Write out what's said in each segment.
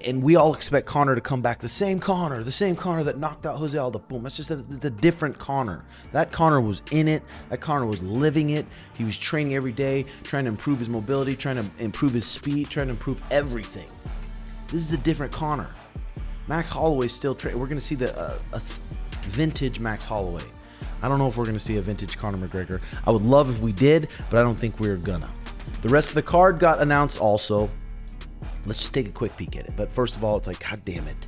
And we all expect Conor to come back. The same Conor that knocked out Jose Aldo. Boom. It's just it's a different Conor. That Conor was in it. That Conor was living it. He was training every day, trying to improve his mobility, trying to improve his speed, trying to improve everything. This is a different Conor. Max Holloway still training. We're going to see a vintage Max Holloway. I don't know if we're going to see a vintage Conor McGregor. I would love if we did, but I don't think we're gonna. The rest of the card got announced also. Let's just take a quick peek at it. But first of all, it's like, God damn it.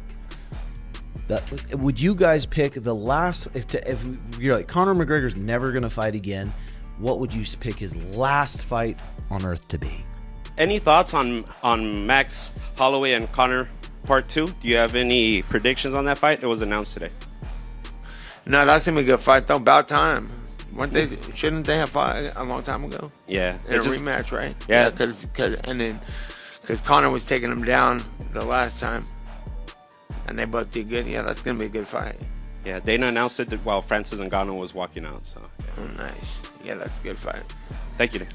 Would you guys pick the last, if you're like, Conor McGregor's never going to fight again, what would you pick his last fight on earth to be? Any thoughts on Max Holloway and Conor Part 2? Do you have any predictions on that fight? It was announced today. No, that's going to be a good fight, though. About time. Shouldn't they have fought a long time ago? Yeah. In a rematch, right? Yeah. Because Conor was taking him down the last time, and they both did good. Yeah, that's going to be a good fight. Yeah, Dana announced it while Francis Ngannou was walking out. So. Yeah. Oh, nice. Yeah, that's a good fight. Thank you, Nick.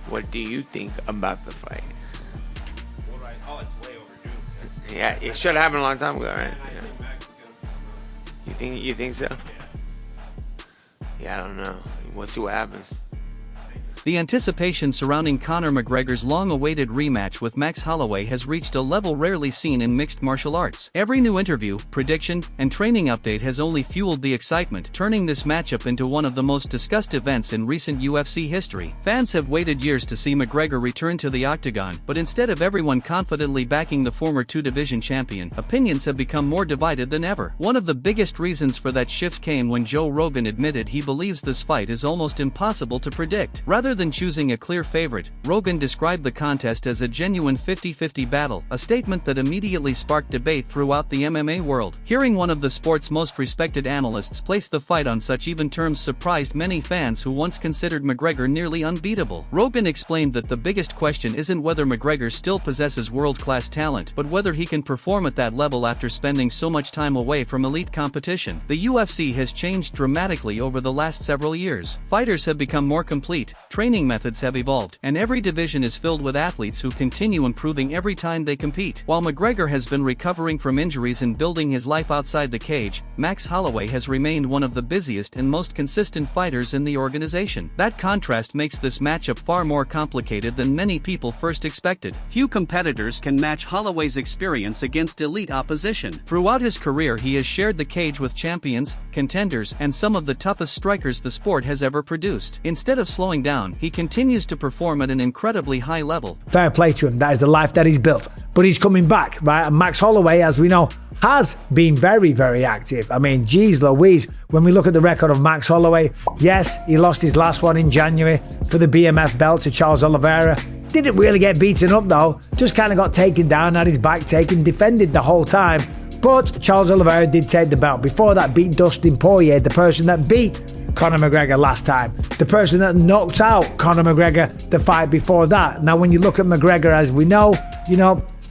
What do you think about the fight? Oh, it's way overdue. Yeah, it should have happened a long time ago, right? Yeah. You think so? Yeah, I don't know. We'll see what happens. The anticipation surrounding Conor McGregor's long-awaited rematch with Max Holloway has reached a level rarely seen in mixed martial arts. Every new interview, prediction, and training update has only fueled the excitement, turning this matchup into one of the most discussed events in recent UFC history. Fans have waited years to see McGregor return to the Octagon, but instead of everyone confidently backing the former two-division champion, opinions have become more divided than ever. One of the biggest reasons for that shift came when Joe Rogan admitted he believes this fight is almost impossible to predict. Rather than choosing a clear favorite, Rogan described the contest as a genuine 50-50 battle, a statement that immediately sparked debate throughout the MMA world. Hearing one of the sport's most respected analysts place the fight on such even terms surprised many fans who once considered McGregor nearly unbeatable. Rogan explained that the biggest question isn't whether McGregor still possesses world-class talent, but whether he can perform at that level after spending so much time away from elite competition. The UFC has changed dramatically over the last several years. Fighters have become more complete, training methods have evolved, and every division is filled with athletes who continue improving every time they compete. While McGregor has been recovering from injuries and building his life outside the cage, Max Holloway has remained one of the busiest and most consistent fighters in the organization. That contrast makes this matchup far more complicated than many people first expected. Few competitors can match Holloway's experience against elite opposition. Throughout his career, he has shared the cage with champions, contenders, and some of the toughest strikers the sport has ever produced. Instead of slowing down, he continues to perform at an incredibly high level. Fair play to him, that is the life that he's built. But he's coming back, right? And Max Holloway, as we know, has been very, very active. I mean, geez Louise, when we look at the record of Max Holloway, yes, he lost his last one in January for the BMF belt to Charles Oliveira. Didn't really get beaten up though, just kind of got taken down, had his back taken, defended the whole time. But Charles Oliveira did take the belt. Before that, beat Dustin Poirier, the person that beat Conor McGregor last time. The person that knocked out Conor McGregor the fight before that. Now, when you look at McGregor, as we know,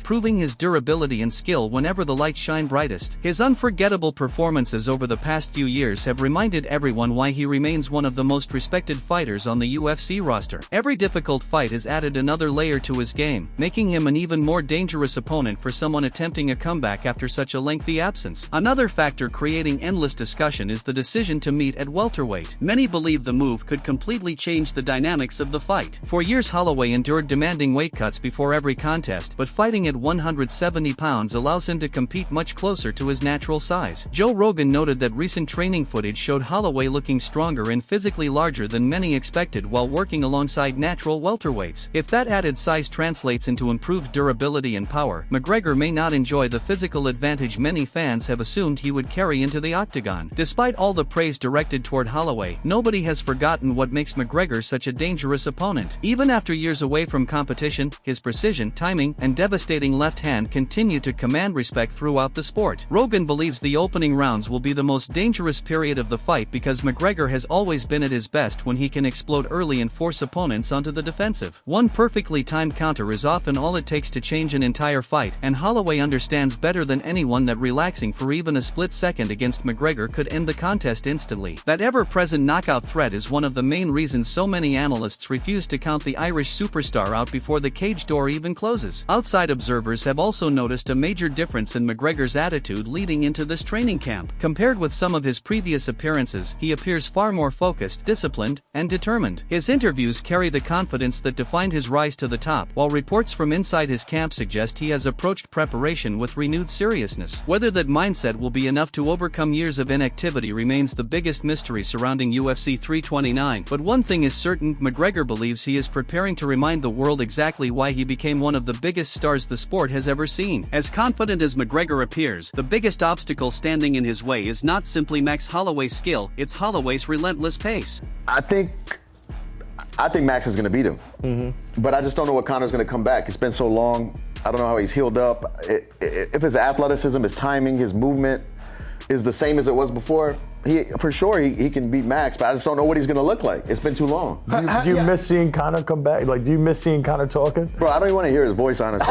proving his durability and skill whenever the lights shine brightest. His unforgettable performances over the past few years have reminded everyone why he remains one of the most respected fighters on the UFC roster. Every difficult fight has added another layer to his game, making him an even more dangerous opponent for someone attempting a comeback after such a lengthy absence. Another factor creating endless discussion is the decision to meet at welterweight. Many believe the move could completely change the dynamics of the fight. For years, Holloway endured demanding weight cuts before every contest, but fighting at 170 pounds allows him to compete much closer to his natural size. Joe Rogan noted that recent training footage showed Holloway looking stronger and physically larger than many expected while working alongside natural welterweights. If that added size translates into improved durability and power, McGregor may not enjoy the physical advantage many fans have assumed he would carry into the Octagon. Despite all the praise directed toward Holloway, nobody has forgotten what makes McGregor such a dangerous opponent. Even after years away from competition, his precision, timing, and devastating left hand continue to command respect throughout the sport. Rogan believes the opening rounds will be the most dangerous period of the fight because McGregor has always been at his best when he can explode early and force opponents onto the defensive. One perfectly timed counter is often all it takes to change an entire fight, and Holloway understands better than anyone that relaxing for even a split second against McGregor could end the contest instantly. That ever-present knockout threat is one of the main reasons so many analysts refuse to count the Irish superstar out before the cage door even closes. Outside observers observers have also noticed a major difference in McGregor's attitude leading into this training camp. Compared with some of his previous appearances, he appears far more focused, disciplined, and determined. His interviews carry the confidence that defined his rise to the top, while reports from inside his camp suggest he has approached preparation with renewed seriousness. Whether that mindset will be enough to overcome years of inactivity remains the biggest mystery surrounding UFC 329, but one thing is certain: McGregor believes he is preparing to remind the world exactly why he became one of the biggest stars the sport has ever seen. As confident as McGregor appears, the biggest obstacle standing in his way is not simply Max Holloway's skill, it's Holloway's relentless pace. I think Max is going to beat him, but I just don't know what Conor's going to come back. It's been so long. I don't know how he's healed up. If his athleticism, his timing, his movement is the same as it was before, for sure he can beat Max, but I just don't know what he's going to look like. It's been too long. Do you miss seeing Conor come back? Like, do you miss seeing Conor talking? Bro, I don't even want to hear his voice, honestly.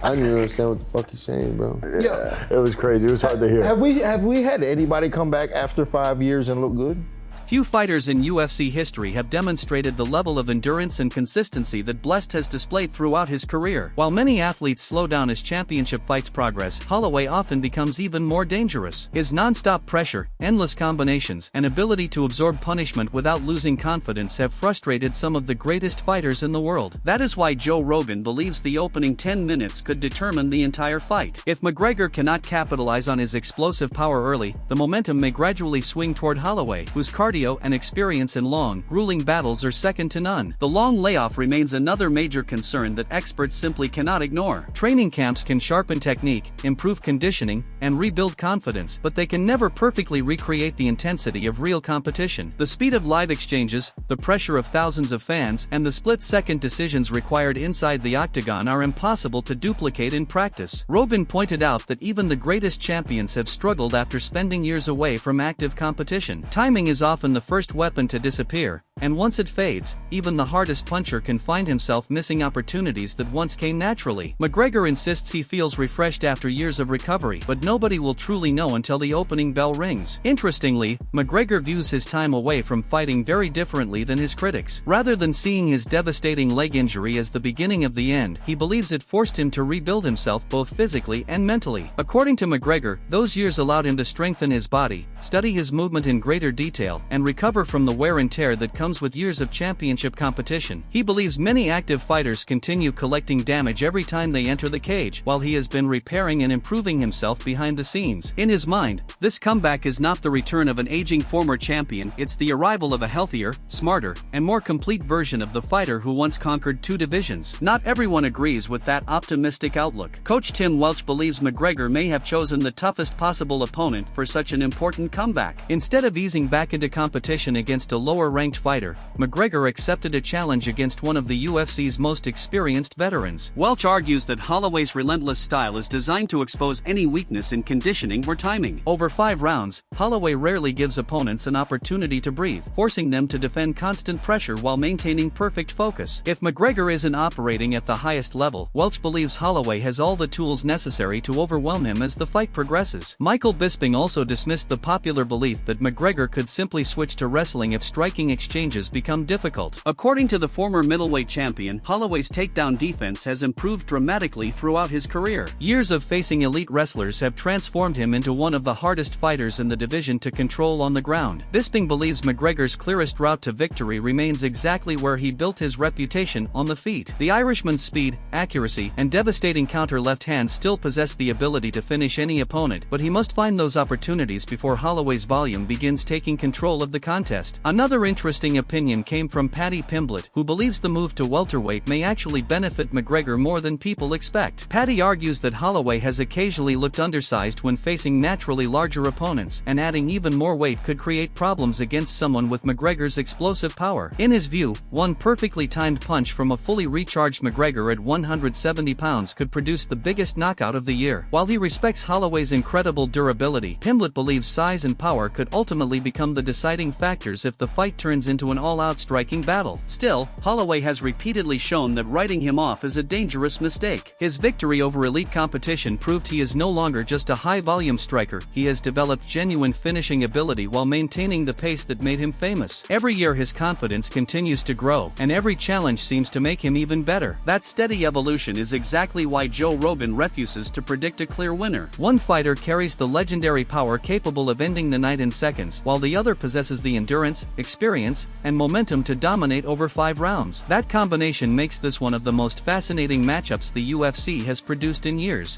I didn't even understand what the fuck he's saying, bro. Yeah. It was crazy. It was hard to hear. Have we had anybody come back after 5 years and look good? Few fighters in UFC history have demonstrated the level of endurance and consistency that Blessed has displayed throughout his career. While many athletes slow down as championship fights progress, Holloway often becomes even more dangerous. His non-stop pressure, endless combinations, and ability to absorb punishment without losing confidence have frustrated some of the greatest fighters in the world. That is why Joe Rogan believes the opening 10 minutes could determine the entire fight. If McGregor cannot capitalize on his explosive power early, the momentum may gradually swing toward Holloway, whose cardio and experience in long, grueling battles are second to none. The long layoff remains another major concern that experts simply cannot ignore. Training camps can sharpen technique, improve conditioning, and rebuild confidence, but they can never perfectly recreate the intensity of real competition. The speed of live exchanges, the pressure of thousands of fans, and the split-second decisions required inside the octagon are impossible to duplicate in practice. Rogan pointed out that even the greatest champions have struggled after spending years away from active competition. Timing is often the first weapon to disappear, and once it fades, even the hardest puncher can find himself missing opportunities that once came naturally. McGregor insists he feels refreshed after years of recovery, but nobody will truly know until the opening bell rings. Interestingly, McGregor views his time away from fighting very differently than his critics. Rather than seeing his devastating leg injury as the beginning of the end, he believes it forced him to rebuild himself both physically and mentally. According to McGregor, those years allowed him to strengthen his body, study his movement in greater detail, and recover from the wear and tear that comes with years of championship competition. He believes many active fighters continue collecting damage every time they enter the cage, while he has been repairing and improving himself behind the scenes. In his mind, this comeback is not the return of an aging former champion, it's the arrival of a healthier, smarter, and more complete version of the fighter who once conquered 2 divisions. Not everyone agrees with that optimistic outlook. Coach Tim Welch believes McGregor may have chosen the toughest possible opponent for such an important comeback. Instead of easing back into competition against a lower-ranked fighter, McGregor accepted a challenge against one of the UFC's most experienced veterans. Welch argues that Holloway's relentless style is designed to expose any weakness in conditioning or timing. Over 5 rounds, Holloway rarely gives opponents an opportunity to breathe, forcing them to defend constant pressure while maintaining perfect focus. If McGregor isn't operating at the highest level, Welch believes Holloway has all the tools necessary to overwhelm him as the fight progresses. Michael Bisping also dismissed the popular belief that McGregor could simply switch to wrestling if striking exchanges become difficult. According to the former middleweight champion, Holloway's takedown defense has improved dramatically throughout his career. Years of facing elite wrestlers have transformed him into one of the hardest fighters in the division to control on the ground. Bisping believes McGregor's clearest route to victory remains exactly where he built his reputation, on the feet. The Irishman's speed, accuracy, and devastating counter left hand still possess the ability to finish any opponent, but he must find those opportunities before Holloway's volume begins taking control of the contest. Another interesting opinion came from Paddy Pimblett, who believes the move to welterweight may actually benefit McGregor more than people expect. Paddy argues that Holloway has occasionally looked undersized when facing naturally larger opponents, and adding even more weight could create problems against someone with McGregor's explosive power. In his view, one perfectly timed punch from a fully recharged McGregor at 170 pounds could produce the biggest knockout of the year. While he respects Holloway's incredible durability, Pimblett believes size and power could ultimately become the decisive deciding factors if the fight turns into an all-out striking battle. Still, Holloway has repeatedly shown that writing him off is a dangerous mistake. His victory over elite competition proved he is no longer just a high-volume striker, he has developed genuine finishing ability while maintaining the pace that made him famous. Every year his confidence continues to grow, and every challenge seems to make him even better. That steady evolution is exactly why Joe Rogan refuses to predict a clear winner. One fighter carries the legendary power capable of ending the night in seconds, while the other possesses the endurance, experience, and momentum to dominate over 5 rounds. That combination makes this one of the most fascinating matchups the UFC has produced in years.